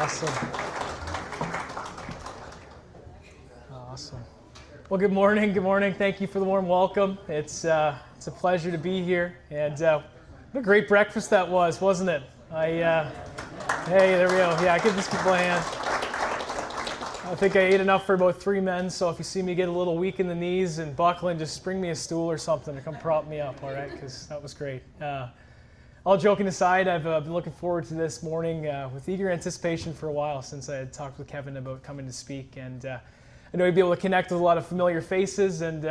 Awesome. Awesome. Well, good morning. Good morning. Thank you for the warm welcome. It's a pleasure to be here. And what a great breakfast that was, wasn't it? Hey, there we go. Yeah, give these people a hand. I think I ate enough for about 3 men, so if you see me get a little weak in the knees and buckling, just bring me a stool or something to come prop me up, all right? Because that was great. All joking aside, I've been looking forward to this morning with eager anticipation for a while since I had talked with Kevin about coming to speak. And I know you'd be able to connect with a lot of familiar faces and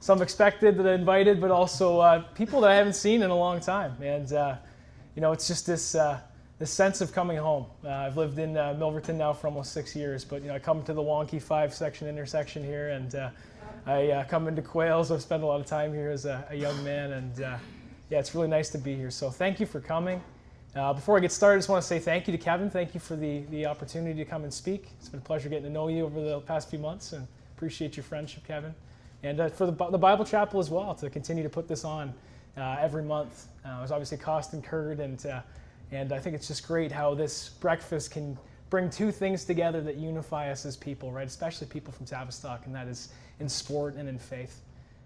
some expected that I invited, but also people that I haven't seen in a long time. And, it's just this sense of coming home. I've lived in Milverton now for almost 6 years, but I come to the wonky 5-section intersection here, and I come into Quails. I've spent a lot of time here as a young man, and yeah, it's really nice to be here. So thank you for coming. Before I get started, I just want to say thank you to Kevin. Thank you for the opportunity to come and speak. It's been a pleasure getting to know you over the past few months, and appreciate your friendship, Kevin. And for the Bible Chapel as well, to continue to put this on every month. There's obviously cost incurred, and I think it's just great how this breakfast can bring two things together that unify us as people, right? Especially people from Tavistock, and that is in sport and in faith.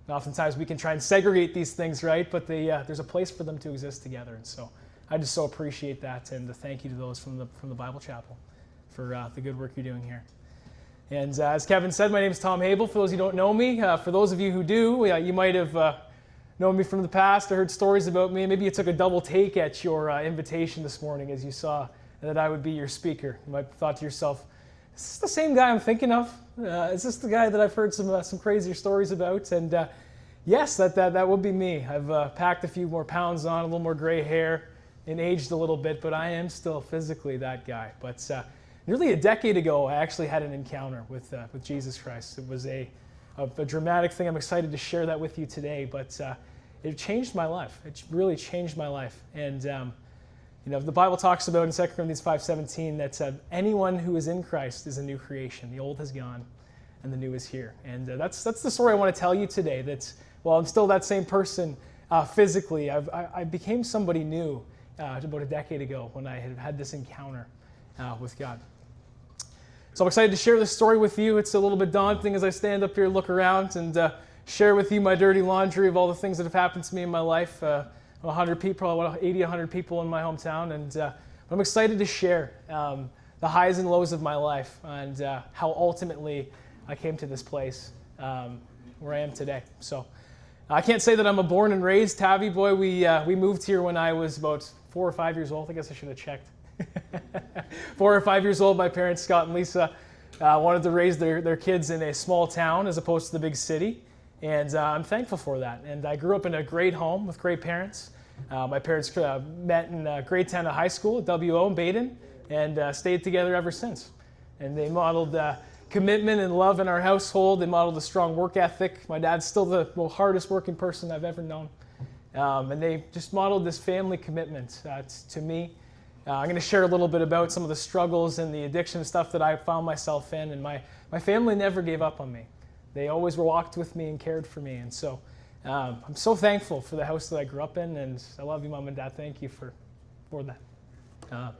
And oftentimes we can try and segregate these things, right? But there's a place for them to exist together. And so I just so appreciate that, and thank you to those from the Bible Chapel for the good work you're doing here. And as Kevin said, my name is Tom Habel. For those who don't know me, for those of you who do, you might have known me from the past or heard stories about me. Maybe you took a double take at your invitation this morning as you saw that I would be your speaker. You might have thought to yourself, is this the same guy I'm thinking of? Is this the guy that I've heard some crazier stories about? And yes, that would be me. I've packed a few more pounds on, a little more gray hair, and aged a little bit, but I am still physically that guy. But nearly a decade ago, I actually had an encounter with Jesus Christ. It was a dramatic thing. I'm excited to share that with you today, but it changed my life. It really changed my life. And the Bible talks about in 2 Corinthians 5:17 that anyone who is in Christ is a new creation. The old has gone and the new is here. And that's the story I want to tell you today. That while I'm still that same person physically, I became somebody new about a decade ago when I had this encounter with God. So I'm excited to share this story with you. It's a little bit daunting as I stand up here, look around, and share with you my dirty laundry of all the things that have happened to me in my life. 100 people, probably 80, 100 people in my hometown, and I'm excited to share the highs and lows of my life and how ultimately I came to this place where I am today. So I can't say that I'm a born and raised Tavi boy. We moved here when I was about 4 or 5 years old. I guess I should have checked. 4 or 5 years old, my parents, Scott and Lisa, wanted to raise their kids in a small town as opposed to the big city. And I'm thankful for that. And I grew up in a great home with great parents. My parents met in grade 10 of high school at WO in Baden and stayed together ever since. And they modeled commitment and love in our household. They modeled a strong work ethic. My dad's still the hardest working person I've ever known. And they just modeled this family commitment to me. I'm going to share a little bit about some of the struggles and the addiction stuff that I found myself in. And my family never gave up on me. They always walked with me and cared for me. And so I'm so thankful for the house that I grew up in. And I love you, Mom and Dad. Thank you for that.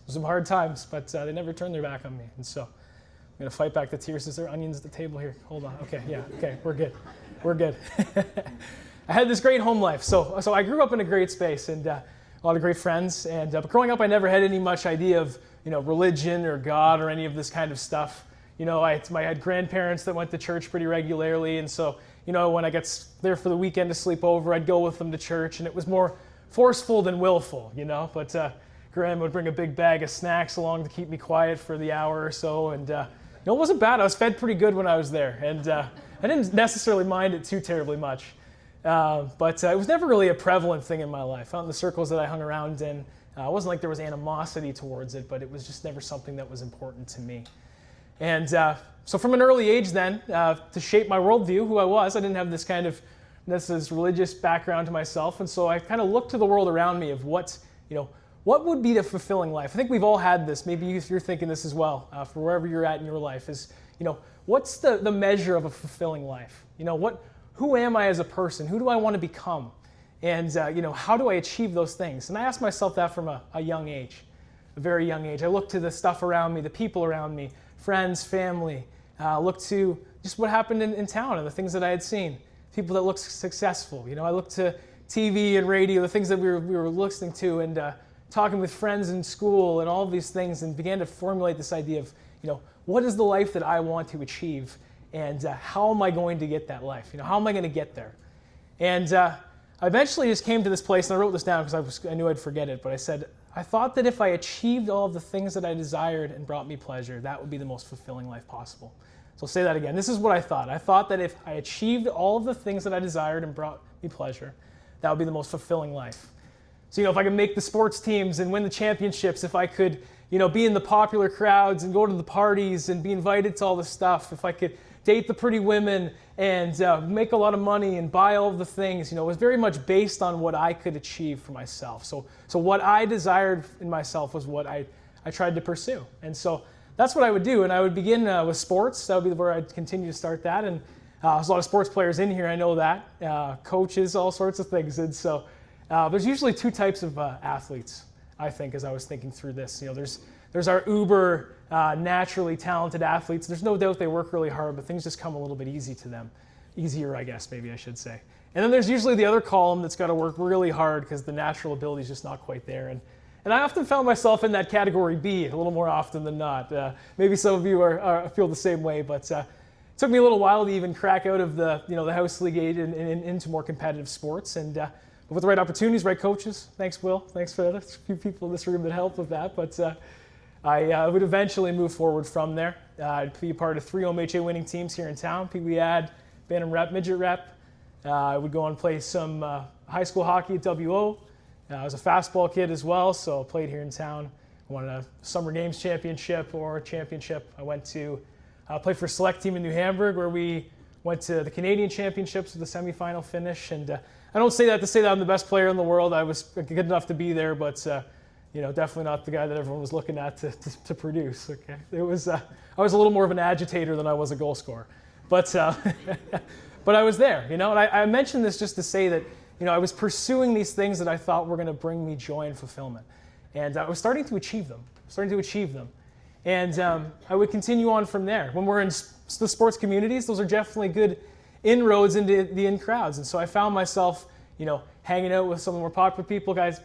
Some hard times, but they never turned their back on me. And so I'm going to fight back the tears. Is there onions at the table here? Hold on. Okay, yeah. Okay, we're good. We're good. I had this great home life. So I grew up in a great space and a lot of great friends. And but growing up, I never had any much idea of religion or God or any of this kind of stuff. I had grandparents that went to church pretty regularly, and so, when I got there for the weekend to sleep over, I'd go with them to church, and it was more forceful than willful, but Grandma would bring a big bag of snacks along to keep me quiet for the hour or so, and it wasn't bad. I was fed pretty good when I was there, and I didn't necessarily mind it too terribly much, but it was never really a prevalent thing in my life. Out in the circles that I hung around in, it wasn't like there was animosity towards it, but it was just never something that was important to me. And so from an early age then, to shape my worldview, who I was, I didn't have this religious background to myself. And so I kind of looked to the world around me of what would be the fulfilling life. I think we've all had this. Maybe you're thinking this as well, for wherever you're at in your life is, what's the measure of a fulfilling life? Who am I as a person? Who do I want to become? And, how do I achieve those things? And I asked myself that from a young age. a very young age. I looked to the stuff around me, the people around me, friends, family. Looked to just what happened in town and the things that I had seen, people that looked successful. I looked to TV and radio, the things that we were listening to, and talking with friends in school and all of these things, and began to formulate this idea of, what is the life that I want to achieve, and how am I going to get that life? How am I going to get there? And I eventually just came to this place, and I wrote this down because I knew I'd forget it, but I said, I thought that if I achieved all of the things that I desired and brought me pleasure, that would be the most fulfilling life possible. So I'll say that again. This is what I thought. I thought that if I achieved all of the things that I desired and brought me pleasure, that would be the most fulfilling life. So, if I could make the sports teams and win the championships, if I could, be in the popular crowds and go to the parties and be invited to all the stuff, if I could date the pretty women and make a lot of money and buy all of the things, it was very much based on what I could achieve for myself. So what I desired in myself was what I tried to pursue. And so that's what I would do. And I would begin with sports. That would be where I'd continue to start that. And there's a lot of sports players in here, I know that. Coaches, all sorts of things. And so there's usually two types of athletes, I think, as I was thinking through this. There's our uber naturally talented athletes. There's no doubt they work really hard, but things just come a little bit easy to them. Easier, I guess, maybe I should say. And then there's usually the other column that's got to work really hard because the natural ability is just not quite there. And I often found myself in that category B a little more often than not. Maybe some of you feel the same way, but it took me a little while to even crack out of the house league age and into more competitive sports. And but with the right opportunities, right coaches. Thanks, Will. Thanks for that. There's a few people in this room that helped with that. But I would eventually move forward from there. I'd be a part of 3 OMHA winning teams here in town: Pee Wee Ad, Bantam Rep, Midget Rep. I would go and play some high school hockey at WO. I was a fastball kid as well, so I played here in town. I won a Summer Games championship or championship. I went to play for a select team in New Hamburg, where we went to the Canadian Championships with a semifinal finish. And I don't say that to say that I'm the best player in the world. I was good enough to be there, but definitely not the guy that everyone was looking at to produce. Okay, it was I was a little more of an agitator than I was a goal scorer, but but I was there. And I mentioned this just to say that I was pursuing these things that I thought were going to bring me joy and fulfillment, and I was starting to achieve them. And I would continue on from there. When we're in the sports communities, those are definitely good inroads into the in crowds. And so I found myself, hanging out with some of the more popular people, guys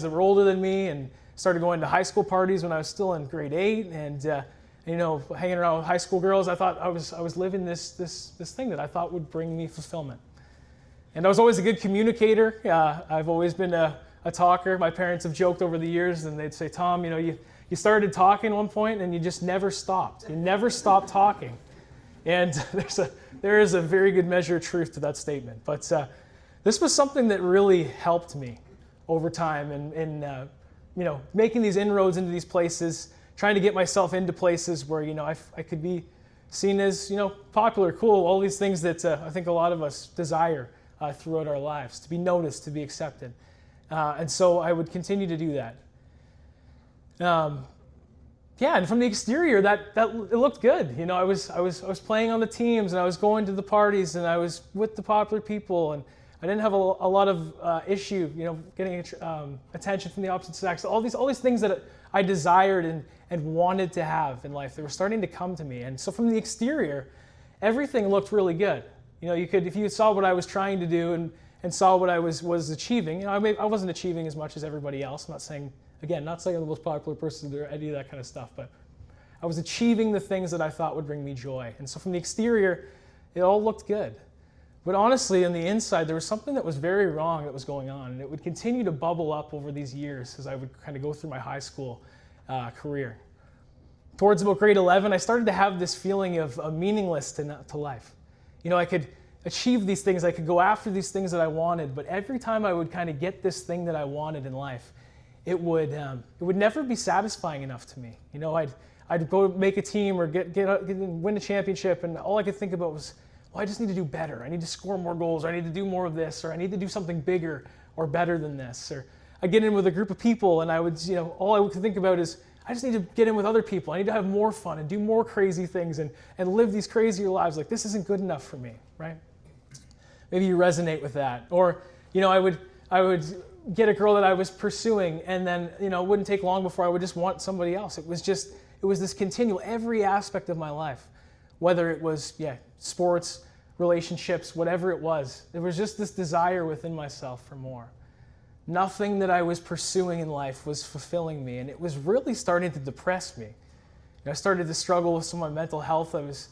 that were older than me, and started going to high school parties when I was still in grade 8, and hanging around with high school girls. I thought I was living this thing that I thought would bring me fulfillment. And I was always a good communicator. I've always been a talker. My parents have joked over the years, and they'd say, Tom, you started talking at one point and you just never stopped. You never stopped talking. And there is a very good measure of truth to that statement. But this was something that really helped me over time in making these inroads into these places, trying to get myself into places where, I could be seen as, popular, cool, all these things that I think a lot of us desire throughout our lives, to be noticed, to be accepted. And so I would continue to do that. And from the exterior, that it looked good. I was playing on the teams, and I was going to the parties, and I was with the popular people, and I didn't have a lot of issue, getting attention from the opposite sex. All these things that I desired and wanted to have in life, they were starting to come to me. And so from the exterior, everything looked really good. If you saw what I was trying to do and saw what I was achieving, I wasn't achieving as much as everybody else. I'm not saying I'm the most popular person or any of that kind of stuff, but I was achieving the things that I thought would bring me joy. And so from the exterior, it all looked good. But honestly, on the inside, there was something that was very wrong that was going on, and it would continue to bubble up over these years as I would kind of go through my high school career. Towards about grade 11, I started to have this feeling of meaningless to life. I could achieve these things, I could go after these things that I wanted, but every time I would kind of get this thing that I wanted in life, it would never be satisfying enough to me. I'd go make a team or win a championship, and all I could think about was, I just need to do better. I need to score more goals, or I need to do more of this, or I need to do something bigger or better than this. Or I get in with a group of people, and I would, all I would think about is, I just need to get in with other people. I need to have more fun and do more crazy things and live these crazier lives. Like, this isn't good enough for me, right? Maybe you resonate with that. Or, I would get a girl that I was pursuing, and then, it wouldn't take long before I would just want somebody else. It was this continual, every aspect of my life, whether it was, sports, relationships, whatever it was. There was just this desire within myself for more. Nothing that I was pursuing in life was fulfilling me, and it was really starting to depress me. I started to struggle with some of my mental health. I was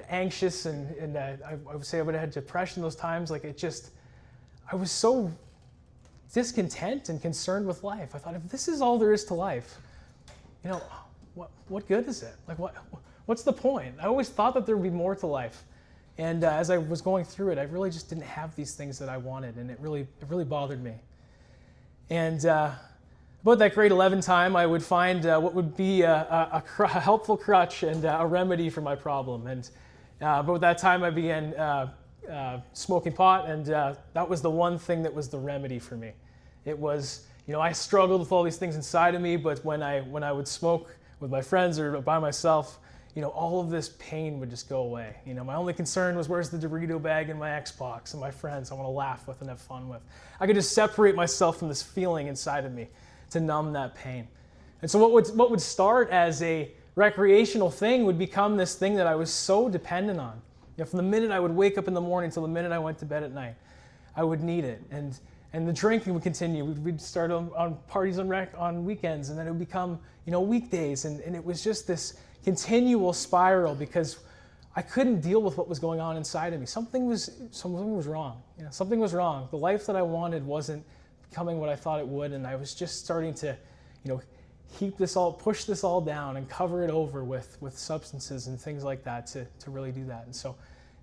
anxious, and I would say I would have had depression those times. I was so discontent and concerned with life. I thought, if this is all there is to life, what good is it? What's the point? I always thought that there would be more to life. And as I was going through it, I really just didn't have these things that I wanted, and it really bothered me. And about that grade 11 time, I would find what would be a helpful crutch and a remedy for my problem. And about that time, I began smoking pot, and that was the one thing that was the remedy for me. It was, I struggled with all these things inside of me, but when I would smoke with my friends or by myself, all of this pain would just go away. My only concern was, where's the Dorito bag and my Xbox and my friends I want to laugh with and have fun with. I could just separate myself from this feeling inside of me to numb that pain. And so what would start as a recreational thing would become this thing that I was so dependent on. From the minute I would wake up in the morning till the minute I went to bed at night, I would need it. And the drinking would continue. We'd start on parties on weekends, and then it would become, weekdays. And it was just this continual spiral because I couldn't deal with what was going on inside of me. Something was wrong. Something was wrong. The life that I wanted wasn't becoming what I thought it would, and I was just starting to, push this all down and cover it over with substances and things like that to really do that. And so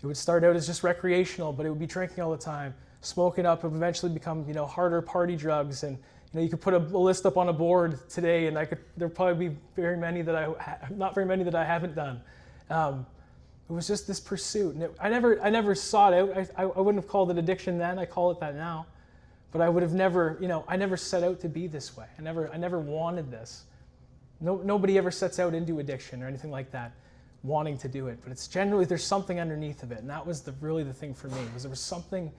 it would start out as just recreational, but it would be drinking all the time, smoking up. It would eventually become, harder party drugs. And, you could put a list up on a board today, and there'd probably be not very many that I haven't done. It was just this pursuit. And I never sought out. I wouldn't have called it addiction then. I call it that now. But I would have never, I never set out to be this way. I never wanted this. Nobody ever sets out into addiction or anything like that, wanting to do it. But it's generally, there's something underneath of it. And that was really the thing for me, was there was something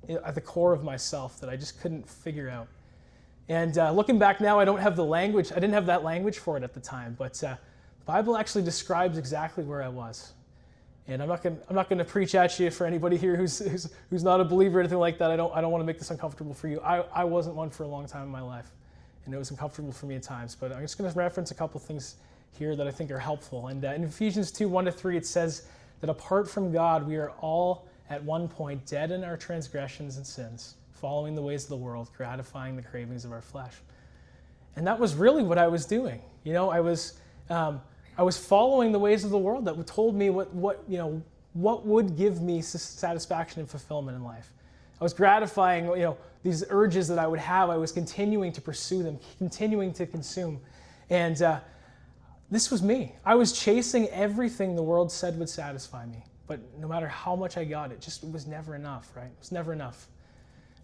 at the core of myself that I just couldn't figure out. And looking back now, I don't have the language. I didn't have that language for it at the time. But the Bible actually describes exactly where I was. And I'm not going to preach at you for anybody here who's not a believer or anything like that. I don't want to make this uncomfortable for you. I wasn't one for a long time in my life, and it was uncomfortable for me at times. But I'm just going to reference a couple things here that I think are helpful. And in Ephesians 2:1-3, it says that apart from God, we are all at one point dead in our transgressions and sins, following the ways of the world, gratifying the cravings of our flesh. And that was really what I was doing. I was following the ways of the world that told me what would give me satisfaction and fulfillment in life. I was gratifying, these urges that I would have. I was continuing to pursue them, continuing to consume. And this was me. I was chasing everything the world said would satisfy me. But no matter how much I got, it was never enough, right? It was never enough.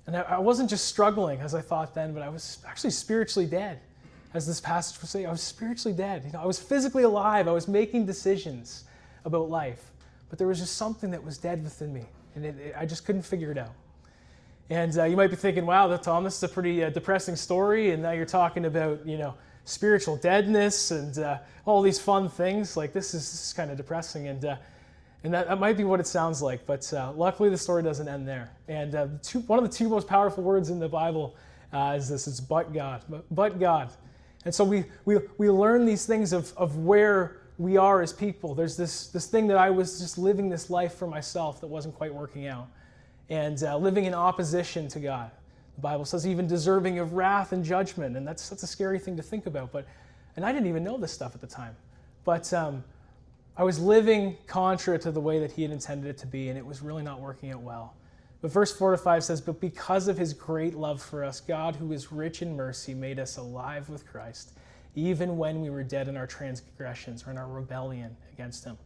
And I wasn't just struggling, as I thought then, but I was actually spiritually dead. As this passage would say, I was spiritually dead. I was physically alive. I was making decisions about life. But there was just something that was dead within me, and I just couldn't figure it out. And you might be thinking, wow, Tom, this is a pretty depressing story, and now you're talking about, spiritual deadness and all these fun things. Like, this is kind of depressing, and that might be what it sounds like. But luckily, the story doesn't end there. And one of the two most powerful words in the Bible is this: it's but God. But God. And so we learn these things of where we are as people. There's this thing that I was just living this life for myself that wasn't quite working out, and living in opposition to God. The Bible says even deserving of wrath and judgment, and that's a scary thing to think about. And I didn't even know this stuff at the time. But I was living contra to the way that He had intended it to be, and it was really not working out well. But verse 4-5 says, "But because of His great love for us, God, who is rich in mercy, made us alive with Christ, even when we were dead in our transgressions or in our rebellion against Him.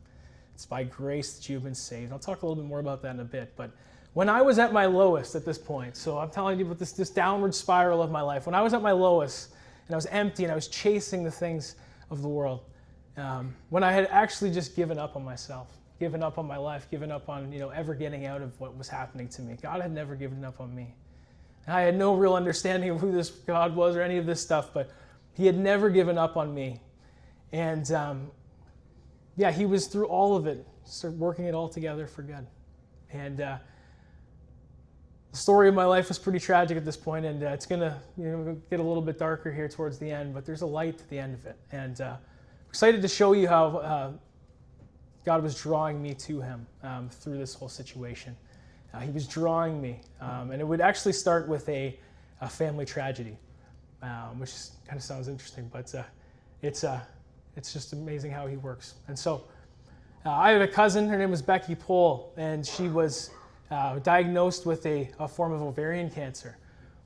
It's by grace that you have been saved." I'll talk a little bit more about that in a bit. But when I was at my lowest at this point, so I'm telling you about this downward spiral of my life, when I was at my lowest and I was empty and I was chasing the things of the world, when I had actually just given up on myself, given up on my life, given up on ever getting out of what was happening to me. God had never given up on me. And I had no real understanding of who this God was or any of this stuff, but he had never given up on me. And he was through all of it, started working it all together for good. And the story of my life was pretty tragic at this point, and it's going to get a little bit darker here towards the end, but there's a light at the end of it. And I'm excited to show you how God was drawing me to him through this whole situation. He was drawing me, and it would actually start with a family tragedy, which kind of sounds interesting, but it's just amazing how he works. And so I have a cousin, her name was Becky Pohl, and she was diagnosed with a form of ovarian cancer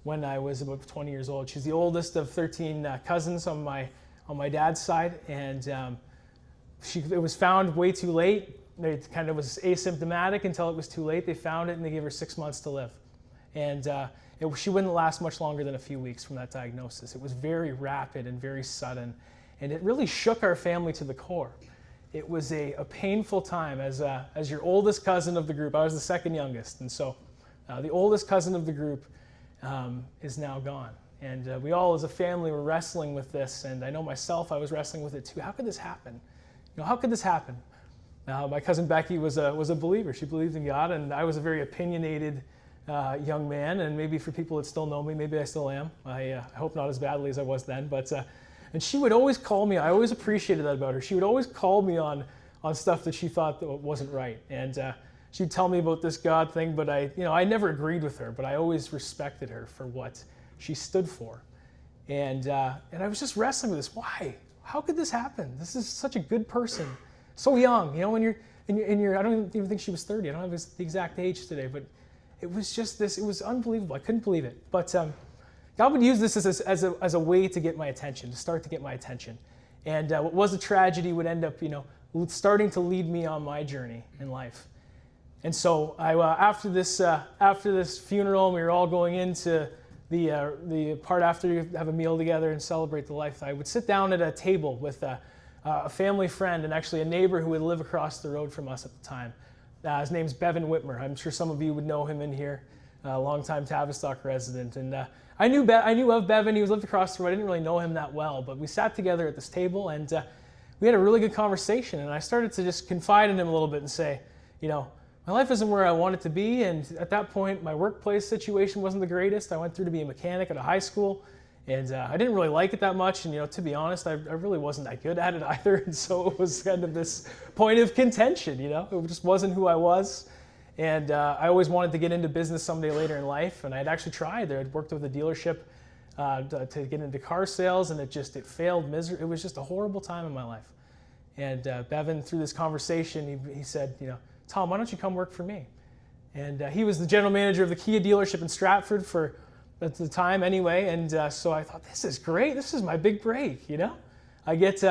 when I was about 20 years old. She's the oldest of 13 cousins on my dad's side, and it was found way too late. It kind of was asymptomatic until it was too late. They found it and they gave her 6 months to live. And she wouldn't last much longer than a few weeks from that diagnosis. It was very rapid and very sudden, and it really shook our family to the core. It was a painful time as your oldest cousin of the group. I was the second youngest, and so the oldest cousin of the group is now gone. And we all as a family were wrestling with this, and I know myself, I was wrestling with it too. How could this happen? How could this happen? My cousin Becky was a believer. She believed in God, and I was a very opinionated young man, and maybe for people that still know me, maybe I still am. I hope not as badly as I was then, but and she would always call me. I always appreciated that about her. She would always call me on stuff that she thought that wasn't right, and she'd tell me about this God thing, but I never agreed with her, but I always respected her for what she stood for, and I was just wrestling with this. Why? How could this happen? This is such a good person, so young. When you're I don't even think she was 30. I don't have the exact age today, but it was just this. It was unbelievable. I couldn't believe it. But God would use this as a way to get my attention, to start to get my attention. And what was a tragedy would end up, starting to lead me on my journey in life. And so after this funeral, and we were all going into the part after you have a meal together and celebrate the life, I would sit down at a table with a family friend and actually a neighbor who would live across the road from us at the time. His name's Bevan Whitmer. I'm sure some of you would know him in here, a longtime Tavistock resident. And I knew of Bevan. He lived across the road. I didn't really know him that well, but we sat together at this table and we had a really good conversation. And I started to just confide in him a little bit and say, my life isn't where I want it to be, and at that point, my workplace situation wasn't the greatest. I went through to be a mechanic at a high school, and I didn't really like it that much, and to be honest, I really wasn't that good at it either, and so it was kind of this point of contention, It just wasn't who I was, and I always wanted to get into business someday later in life, and I had actually tried there. I'd worked with a dealership to get into car sales, and it failed miserably. It was just a horrible time in my life, and Bevan, through this conversation, he said, Tom, why don't you come work for me? And he was the general manager of the Kia dealership in Stratford at the time anyway. And so I thought, this is great. This is my big break, I get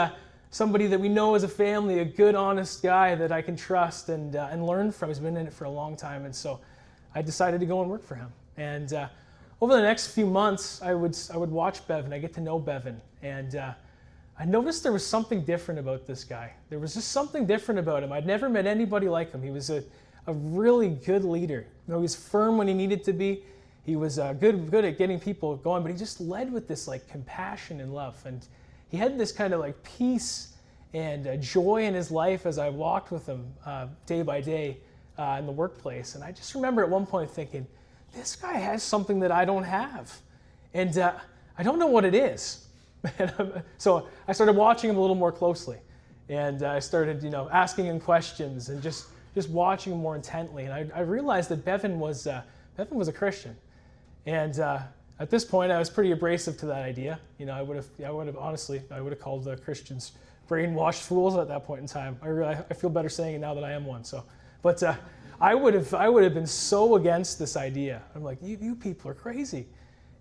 somebody that we know as a family, a good, honest guy that I can trust and learn from. He's been in it for a long time. And so I decided to go and work for him. And over the next few months, I would watch Bevan. I get to know Bevan. And I noticed there was something different about this guy. There was just something different about him. I'd never met anybody like him. He was a really good leader. He was firm when he needed to be. He was good at getting people going, but he just led with this compassion and love. And he had this kind of peace and joy in his life as I walked with him day by day in the workplace. And I just remember at one point thinking, this guy has something that I don't have. And I don't know what it is. So I started watching him a little more closely, and I started, asking him questions and just watching him more intently. And I realized that Bevan was a Christian, and at this point I was pretty abrasive to that idea. I would have called the Christians brainwashed fools at that point in time. I feel better saying it now that I am one. So, but I would have been so against this idea. I'm like, you people are crazy.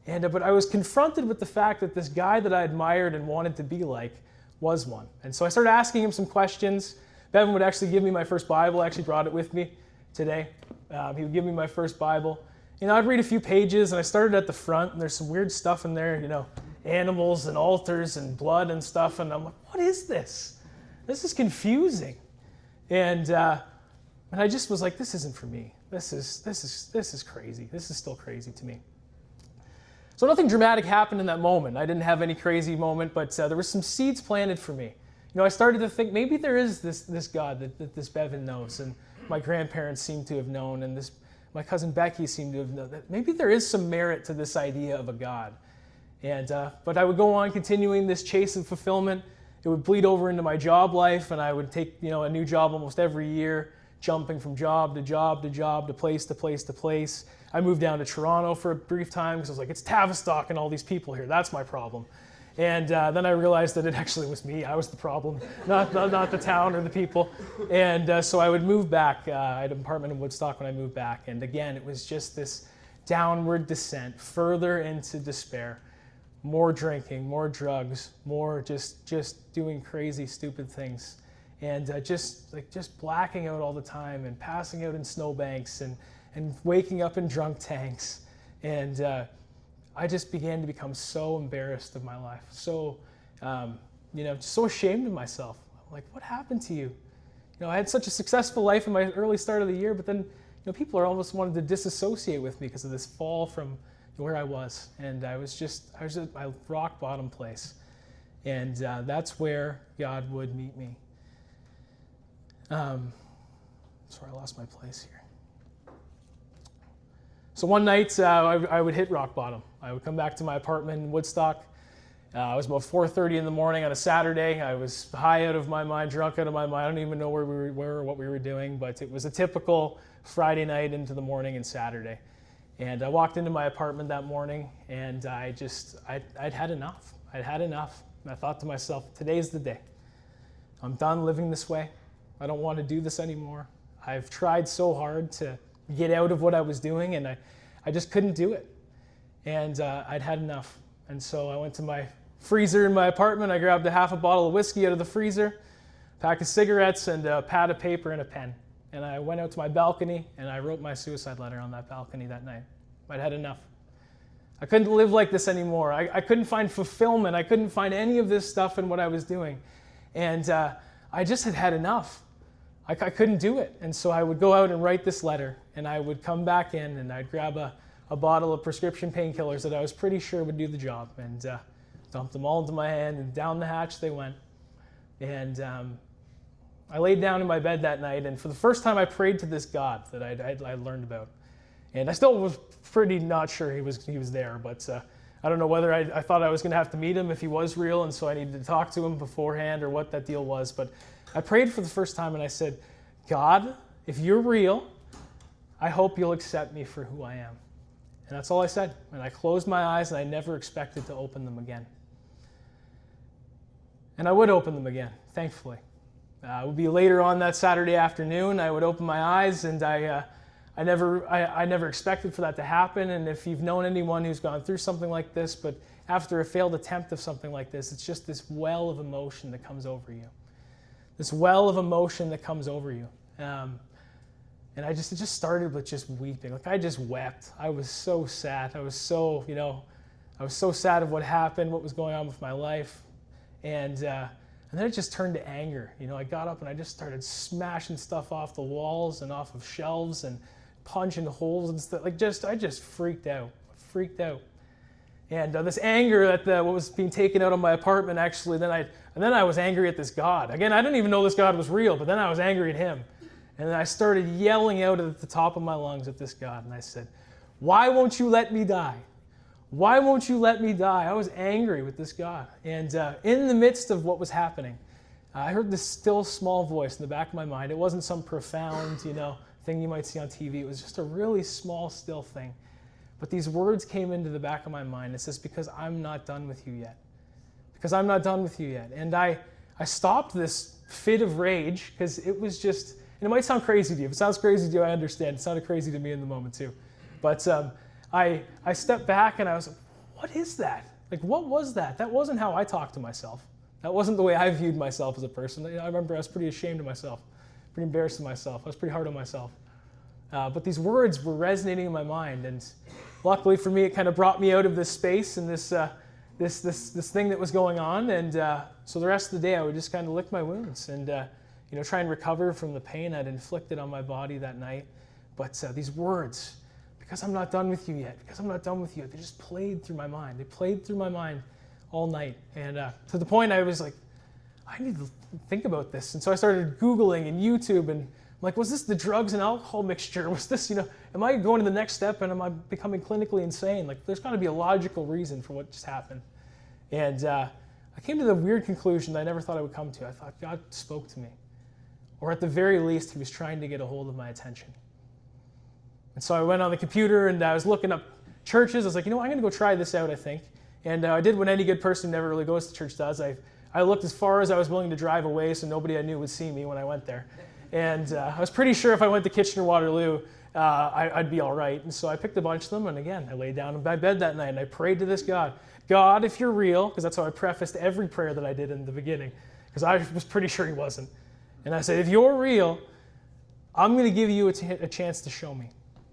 But I was confronted with the fact that this guy that I admired and wanted to be like was one. And so I started asking him some questions. Bevan would actually give me my first Bible. I actually brought it with me today. He would give me my first Bible. I'd read a few pages, and I started at the front, and there's some weird stuff in there, animals and altars and blood and stuff. And I'm like, what is this? This is confusing. And I just was like, this isn't for me. This is crazy. This is still crazy to me. So nothing dramatic happened in that moment. I didn't have any crazy moment, but there were some seeds planted for me. I started to think maybe there is this God that this Bevan knows, and my grandparents seem to have known, and my cousin Becky seemed to have known, that maybe there is some merit to this idea of a God. But I would go on continuing this chase of fulfillment. It would bleed over into my job life, and I would take a new job almost every year, jumping from job to job to job, to place to place to place. I moved down to Toronto for a brief time because I was like, it's Tavistock and all these people here. That's my problem. And then I realized that it actually was me. I was the problem, not the town or the people. And so I would move back. I had an apartment in Woodstock when I moved back. And again, it was just this downward descent, further into despair. More drinking, more drugs, more just doing crazy, stupid things. And just blacking out all the time and passing out in snowbanks and waking up in drunk tanks. And I just began to become so embarrassed of my life, so so ashamed of myself. I'm like, what happened to you? I had such a successful life in my early start of the year, but then people are almost wanted to disassociate with me because of this fall from where I was, and I was at my rock bottom place, and that's where God would meet me. Sorry, I lost my place here. So one night, I would hit rock bottom. I would come back to my apartment in Woodstock. It was about 4:30 in the morning on a Saturday. I was high out of my mind, drunk out of my mind. I don't even know where we were or what we were doing, but it was a typical Friday night into the morning and Saturday. And I walked into my apartment that morning, and I'd had enough. I'd had enough. And I thought to myself, today's the day. I'm done living this way. I don't want to do this anymore. I've tried so hard to get out of what I was doing, and I just couldn't do it. And I'd had enough. And so I went to my freezer in my apartment. I grabbed a half a bottle of whiskey out of the freezer, a pack of cigarettes, and a pad of paper and a pen. And I went out to my balcony, and I wrote my suicide letter on that balcony that night. I'd had enough. I couldn't live like this anymore. I couldn't find fulfillment. I couldn't find any of this stuff in what I was doing. And I just had enough. I couldn't do it. And so I would go out and write this letter, and I would come back in, and I'd grab a bottle of prescription painkillers that I was pretty sure would do the job, and dumped them all into my hand, and down the hatch they went. And I laid down in my bed that night, and for the first time I prayed to this God that I'd learned about. And I still was pretty not sure he was there, but I don't know whether I thought I was going to have to meet him if he was real, and so I needed to talk to him beforehand or what that deal was. But I prayed for the first time, and I said, God, if you're real, I hope you'll accept me for who I am. And that's all I said. And I closed my eyes, and I never expected to open them again. And I would open them again, thankfully. It would be later on that Saturday afternoon. I would open my eyes, and I never expected for that to happen. And if you've known anyone who's gone through something like this, but after a failed attempt of something like this, it's just this well of emotion that comes over you. This well of emotion that comes over you. And it just started with just weeping. Like, I just wept. I was so sad. I was so sad of what happened, what was going on with my life. And then it just turned to anger. I got up and I just started smashing stuff off the walls and off of shelves and punching holes and stuff. I just freaked out. And this anger at what was being taken out of my apartment, actually, then I was angry at this God. Again, I didn't even know this God was real, but then I was angry at him. And then I started yelling out at the top of my lungs at this God. And I said, why won't you let me die? Why won't you let me die? I was angry with this God. And in the midst of what was happening, I heard this still small voice in the back of my mind. It wasn't some profound, thing you might see on TV. It was just a really small, still thing. But these words came into the back of my mind. It says, because I'm not done with you yet. Because I'm not done with you yet. And I stopped this fit of rage, because it was just, and it might sound crazy to you. If it sounds crazy to you, I understand. It sounded crazy to me in the moment too. But I stepped back and I was like, what is that? Like, what was that? That wasn't how I talked to myself. That wasn't the way I viewed myself as a person. I remember I was pretty ashamed of myself, pretty embarrassed of myself. I was pretty hard on myself. But these words were resonating in my mind, and luckily for me, it kind of brought me out of this space and this thing that was going on. And so the rest of the day, I would just kind of lick my wounds and try and recover from the pain I'd inflicted on my body that night. But these words, because I'm not done with you yet, because I'm not done with you yet. They just played through my mind. They played through my mind all night. And to the point I was like, I need to think about this. And so I started Googling and YouTube, and I'm like, was this the drugs and alcohol mixture? Was this, am I going to the next step and am I becoming clinically insane? Like, there's got to be a logical reason for what just happened. And I came to the weird conclusion that I never thought I would come to. I thought God spoke to me. Or at the very least, he was trying to get a hold of my attention. And so I went on the computer and I was looking up churches. I was like, I'm going to go try this out, I think. And I did what any good person who never really goes to church does. I looked as far as I was willing to drive away so nobody I knew would see me when I went there. And I was pretty sure if I went to Kitchener-Waterloo, I'd be all right. And so I picked a bunch of them, and again, I laid down in my bed that night, and I prayed to this God. God, if you're real, because that's how I prefaced every prayer that I did in the beginning, because I was pretty sure he wasn't. And I said, if you're real, I'm going to give you a chance to show me.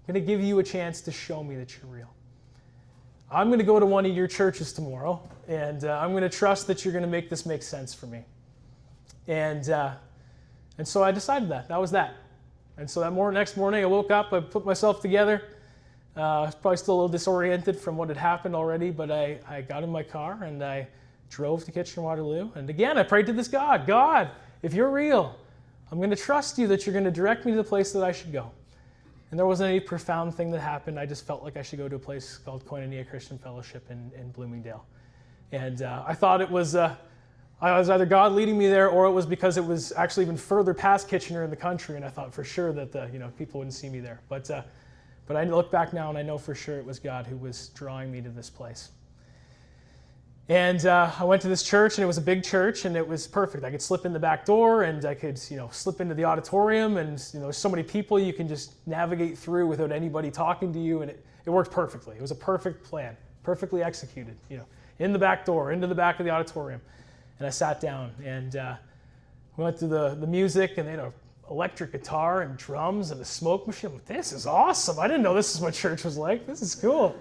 I'm going to give you a chance to show me that you're real. I'm going to go to one of your churches tomorrow, and I'm going to trust that you're going to make this make sense for me. And so I decided that. That was that. And so that next morning, I woke up, I put myself together. I was probably still a little disoriented from what had happened already, but I got in my car, and I drove to Kitchener-Waterloo. And again, I prayed to this God. God, if you're real, I'm going to trust you that you're going to direct me to the place that I should go. And there wasn't any profound thing that happened. I just felt like I should go to a place called Koinonia Christian Fellowship in Bloomingdale. And I thought it was either God leading me there, or it was because it was actually even further past Kitchener in the country, and I thought for sure that people wouldn't see me there. But I look back now and I know for sure it was God who was drawing me to this place. And I went to this church, and it was a big church, and it was perfect. I could slip in the back door, and I could, slip into the auditorium, and there's so many people you can just navigate through without anybody talking to you, and it worked perfectly. It was a perfect plan, perfectly executed. In the back door, into the back of the auditorium, and I sat down, and we went through the music, and they had an electric guitar and drums and a smoke machine. I'm like, this is awesome! I didn't know this is what church was like. This is cool,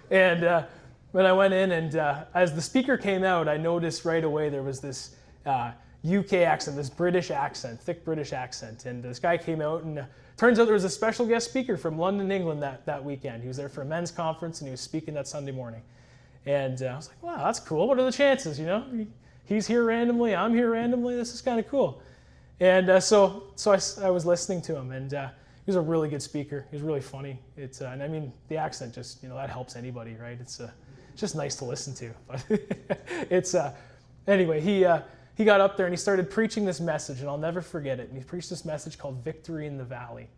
and. When I went in, and as the speaker came out, I noticed right away there was this UK accent, this British accent, thick British accent. And this guy came out, and turns out there was a special guest speaker from London, England that weekend. He was there for a men's conference, and he was speaking that Sunday morning. And I was like, wow, that's cool. What are the chances, He's here randomly, I'm here randomly. This is kind of cool. And so I was listening to him, and he was a really good speaker. He was really funny. And I mean, the accent just, that helps anybody, right? It's just nice to listen to. But anyway, he got up there and he started preaching this message, and I'll never forget it. And he preached this message called Victory in the Valley.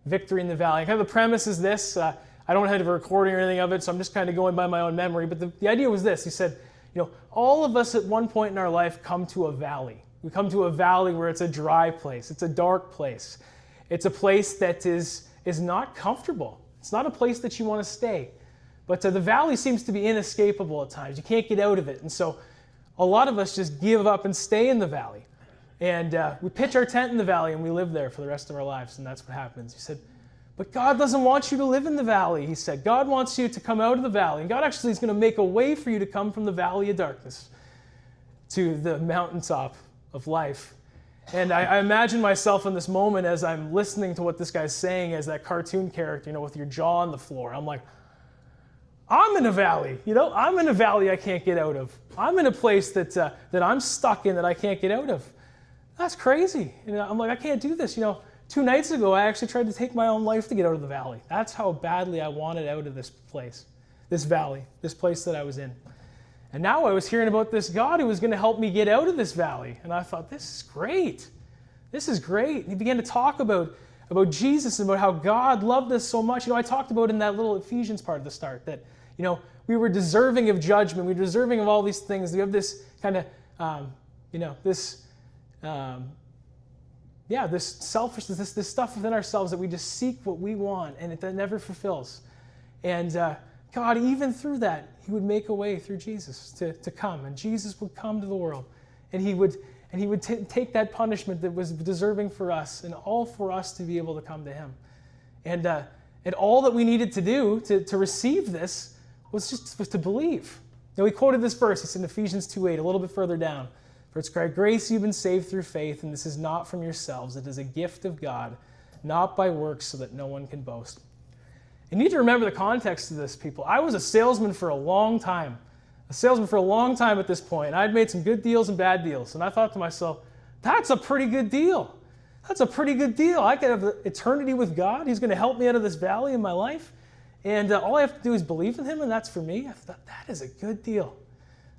Victory in the Valley. Kind of the premise is this. I don't have a recording or anything of it, so I'm just kind of going by my own memory. But the idea was this. He said, all of us at one point in our life come to a valley. We come to a valley where it's a dry place. It's a dark place. It's a place that is not comfortable. It's not a place that you want to stay. But the valley seems to be inescapable at times. You can't get out of it. And so a lot of us just give up and stay in the valley. And we pitch our tent in the valley and we live there for the rest of our lives. And that's what happens. He said, but God doesn't want you to live in the valley. He said, God wants you to come out of the valley. And God actually is going to make a way for you to come from the valley of darkness to the mountaintop of life. And I imagine myself in this moment as I'm listening to what this guy's saying as that cartoon character, with your jaw on the floor. I'm like, I'm in a valley, I'm in a valley I can't get out of. I'm in a place that I'm stuck in that I can't get out of. That's crazy. I'm like, I can't do this. 2 nights ago, I actually tried to take my own life to get out of the valley. That's how badly I wanted out of this place, this valley, this place that I was in. And now I was hearing about this God who was going to help me get out of this valley. And I thought, this is great. This is great. And he began to talk about Jesus and about how God loved us so much. I talked about in that little Ephesians part at the start that, we were deserving of judgment. We were deserving of all these things. We have this kind of, this selfishness, this stuff within ourselves that we just seek what we want, and that never fulfills. And God, even through that, he would make a way through Jesus to come. And Jesus would come to the world. And he would take that punishment that was deserving for us, and all for us to be able to come to him. And all that we needed to do to receive this was to believe. Now, we quoted this verse. It's in Ephesians 2:8, a little bit further down. For it's by grace you've been saved through faith, and this is not from yourselves. It is a gift of God, not by works, so that no one can boast. You need to remember the context of this, people. I was a salesman for a long time. At this point. And I'd made some good deals and bad deals. And I thought to myself, that's a pretty good deal. I could have eternity with God. He's going to help me out of this valley in my life. And all I have to do is believe in him, and that's for me. I thought, that is a good deal.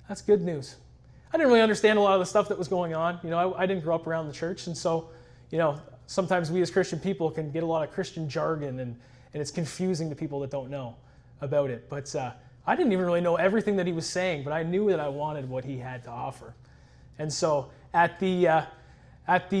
That's good news. I didn't really understand a lot of the stuff that was going on. I didn't grow up around the church. And so, sometimes we as Christian people can get a lot of Christian jargon, and it's confusing to people that don't know about it. But I didn't even really know everything that he was saying, but I knew that I wanted what he had to offer. And so at the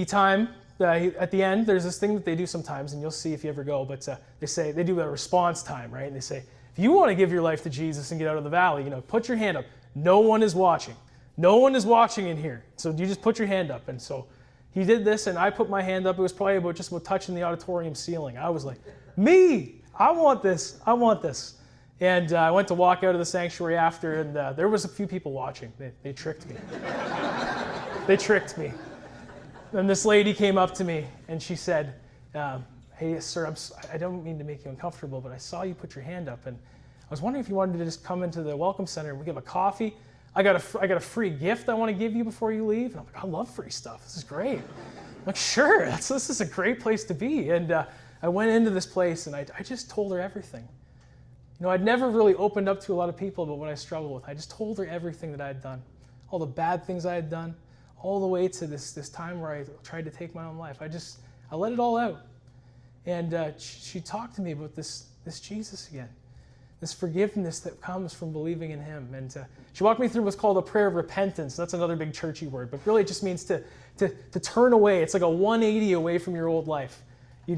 time, at the end, there's this thing that they do sometimes, and you'll see if you ever go, but they do a response time, right? And they say, if you want to give your life to Jesus and get out of the valley, put your hand up. No one is watching. No one is watching in here. So you just put your hand up. And so he did this, and I put my hand up. It was probably about touching the auditorium ceiling. I was like, me, I want this. And I went to walk out of the sanctuary after, and there was a few people watching. They tricked me. And this lady came up to me, and she said, hey, sir, I don't mean to make you uncomfortable, but I saw you put your hand up, and I was wondering if you wanted to just come into the Welcome Center and we give a coffee. I got a free gift I want to give you before you leave. And I'm like, I love free stuff. This is great. I'm like, sure, this is a great place to be. And I went into this place, and I just told her everything. I'd never really opened up to a lot of people about what I struggled with. I just told her everything that I had done, all the bad things I had done, all the way to this time where I tried to take my own life. I let it all out. And she talked to me about this Jesus again, this forgiveness that comes from believing in him. And she walked me through what's called a prayer of repentance. That's another big churchy word, but really it just means to turn away. It's like a 180 away from your old life. You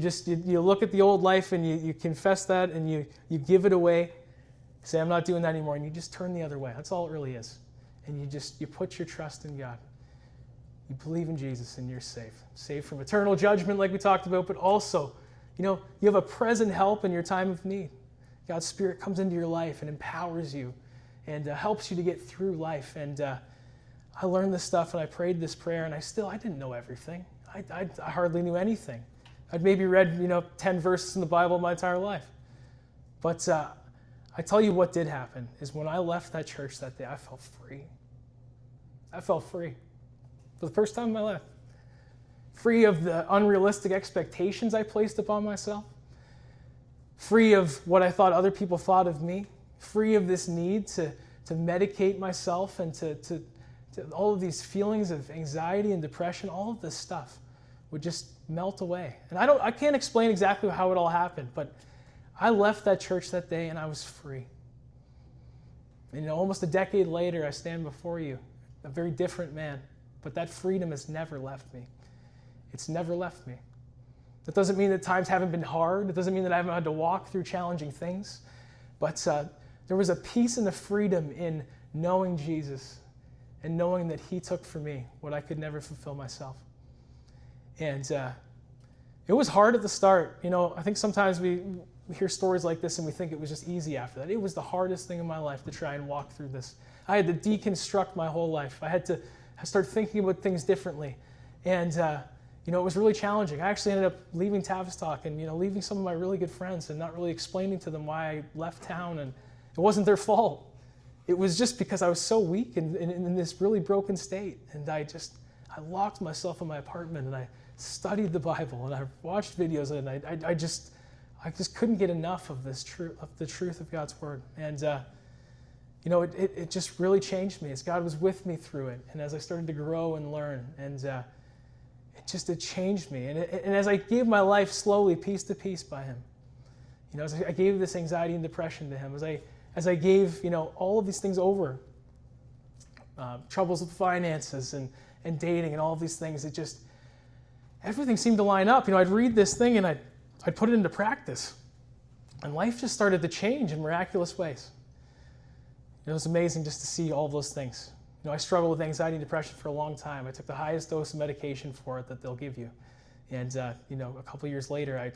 look at the old life and you confess that, and you give it away. You say, I'm not doing that anymore, and you just turn the other way. That's all it really is. And you put your trust in God. You believe in Jesus, and you're safe. Safe from eternal judgment like we talked about, but also, you have a present help in your time of need. God's Spirit comes into your life and empowers you and helps you to get through life. And I learned this stuff, and I prayed this prayer, and I didn't know everything. I hardly knew anything. I'd maybe read, 10 verses in the Bible my entire life. But I tell you what did happen is when I left that church that day, I felt free. For the first time in my life. Free of the unrealistic expectations I placed upon myself. Free of what I thought other people thought of me. Free of this need to medicate myself and to all of these feelings of anxiety and depression. All of this stuff would just melt away. And I can't explain exactly how it all happened, but I left that church that day and I was free. And almost a decade later, I stand before you, a very different man, but that freedom has never left me. It's never left me. That doesn't mean that times haven't been hard. It doesn't mean that I haven't had to walk through challenging things, but there was a peace and a freedom in knowing Jesus and knowing that he took for me what I could never fulfill myself. And it was hard at the start. I think sometimes we hear stories like this and we think it was just easy after that. It was the hardest thing in my life to try and walk through this. I had to deconstruct my whole life. I had to start thinking about things differently. And, it was really challenging. I actually ended up leaving Tavistock and, leaving some of my really good friends and not really explaining to them why I left town. And it wasn't their fault. It was just because I was so weak and in this really broken state. And I locked myself in my apartment and I studied the Bible and I watched videos and I just couldn't get enough of the truth of God's word. And it just really changed me as God was with me through it, and as I started to grow and learn, and it changed me. And as I gave my life slowly, piece to piece, by Him, as I gave this anxiety and depression to Him, as I gave all of these things over, troubles with finances and dating and all of these things, everything seemed to line up. I'd read this thing and I'd put it into practice. And life just started to change in miraculous ways. It was amazing just to see all of those things. I struggled with anxiety and depression for a long time. I took the highest dose of medication for it that they'll give you. And, a couple of years later,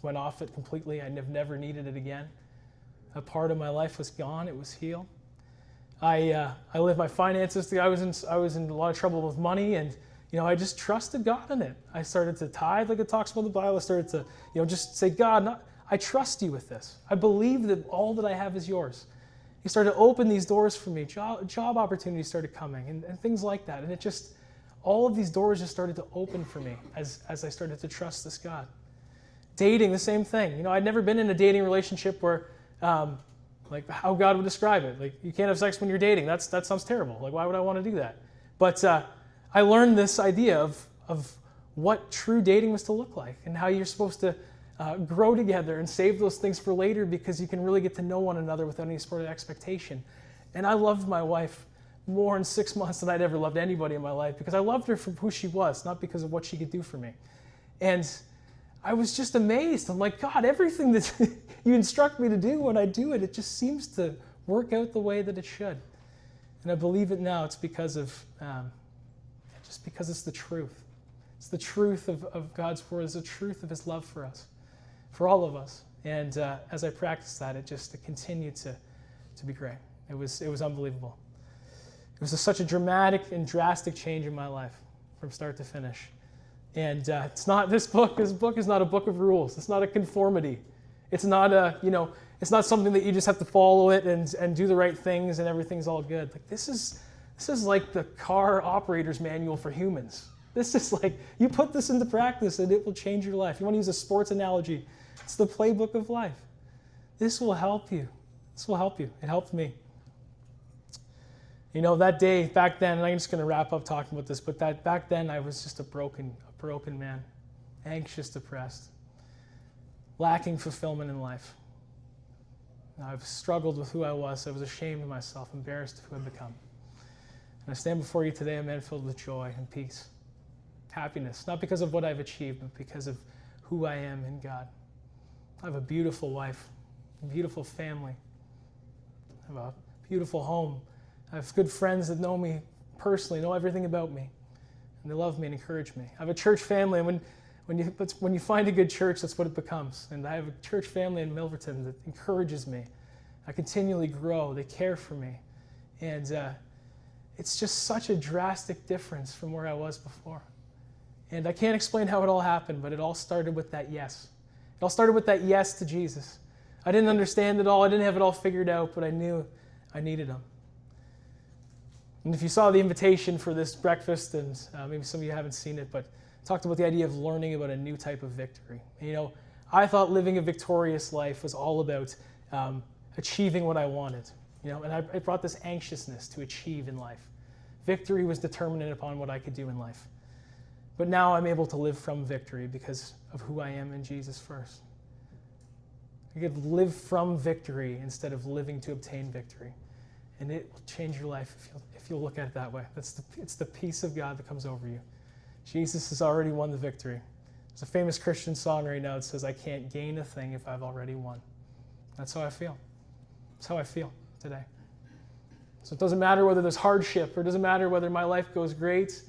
went off it completely. I've never needed it again. A part of my life was gone. It was healed. I lived my finances. I was in a lot of trouble with money, and I just trusted God in it. I started to tithe like it talks about in the Bible. I started to just say, God, I trust you with this. I believe that all that I have is yours. He started to open these doors for me. Job opportunities started coming and things like that. And it just, all of these doors just started to open for me as I started to trust this God. Dating, the same thing. I'd never been in a dating relationship where, like how God would describe it. Like, you can't have sex when you're dating. That sounds terrible. Like, why would I want to do that? But I learned this idea of what true dating was to look like and how you're supposed to grow together and save those things for later, because you can really get to know one another without any sort of expectation. And I loved my wife more in 6 months than I'd ever loved anybody in my life, because I loved her for who she was, not because of what she could do for me. And I was just amazed. I'm like, God, everything that you instruct me to do, when I do it, it just seems to work out the way that it should. And I believe it now. It's because of, just because it's the truth. It's the truth of God's word. It's the truth of his love for us, for all of us. And as I practiced that, it continued to be great. It was unbelievable. It was such a dramatic and drastic change in my life from start to finish. And it's not this book. This book is not a book of rules. It's not a conformity. It's not it's not something that you just have to follow it and do the right things and everything's all good. Like, this is like the car operator's manual for humans. This is like, you put this into practice and it will change your life. You want to use a sports analogy? It's the playbook of life. This will help you. This will help you. It helped me. That day back then, and I'm just going to wrap up talking about this, but that back then I was just a broken man, anxious, depressed, lacking fulfillment in life. I've struggled with who I was. I was ashamed of myself, embarrassed of who I'd become. And I stand before you today, a man filled with joy and peace, happiness, not because of what I've achieved, but because of who I am in God. I have a beautiful wife, a beautiful family. I have a beautiful home. I have good friends that know me personally, know everything about me, and they love me and encourage me. I have a church family, and when you find a good church, that's what it becomes. And I have a church family in Milverton that encourages me. I continually grow. They care for me. And it's just such a drastic difference from where I was before. And I can't explain how it all happened, but it all started with that yes. It all started with that yes to Jesus. I didn't understand it all. I didn't have it all figured out, but I knew I needed him. And if you saw the invitation for this breakfast, and maybe some of you haven't seen it, but I talked about the idea of learning about a new type of victory. I thought living a victorious life was all about achieving what I wanted. And I brought this anxiousness to achieve in life. Victory was determinant upon what I could do in life. But now I'm able to live from victory because of who I am in Jesus first. You could live from victory instead of living to obtain victory. And it will change your life if you'll look at it that way. It's the peace of God that comes over you. Jesus has already won the victory. There's a famous Christian song right now that says, I can't gain a thing if I've already won. That's how I feel. That's how I feel today. So it doesn't matter whether there's hardship, or it doesn't matter whether my life goes great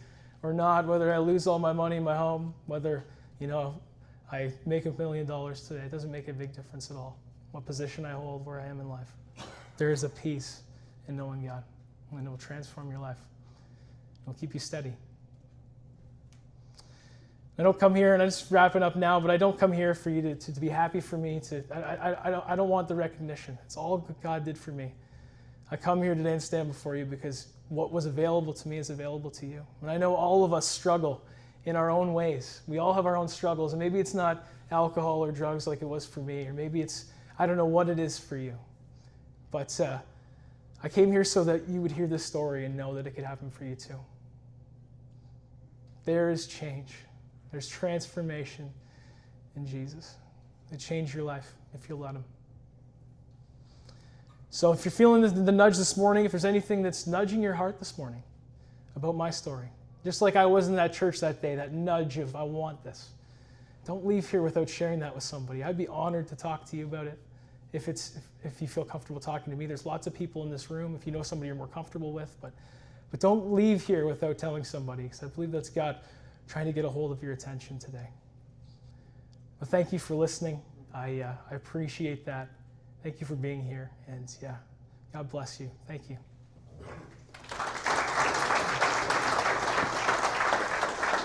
or not, whether I lose all my money in my home, whether, I make $1 million today. It doesn't make a big difference at all what position I hold, where I am in life. There is a peace in knowing God, and it will transform your life. It will keep you steady. I don't come here, and I'm just wrapping up now, but I don't come here for you to be happy for me. I don't want the recognition. It's all God did for me. I come here today and stand before you because what was available to me is available to you. And I know all of us struggle in our own ways. We all have our own struggles, and maybe it's not alcohol or drugs like it was for me, or maybe it's, I don't know what it is for you. But I came here so that you would hear this story and know that it could happen for you too. There is change. There's transformation in Jesus. It change your life if you'll let him. So if you're feeling the nudge this morning, if there's anything that's nudging your heart this morning about my story, just like I was in that church that day, that nudge of I want this, don't leave here without sharing that with somebody. I'd be honored to talk to you about it if you feel comfortable talking to me. There's lots of people in this room if you know somebody you're more comfortable with, but don't leave here without telling somebody, because I believe that's God trying to get a hold of your attention today. Well, thank you for listening. I appreciate that. Thank you for being here. And God bless you. Thank you.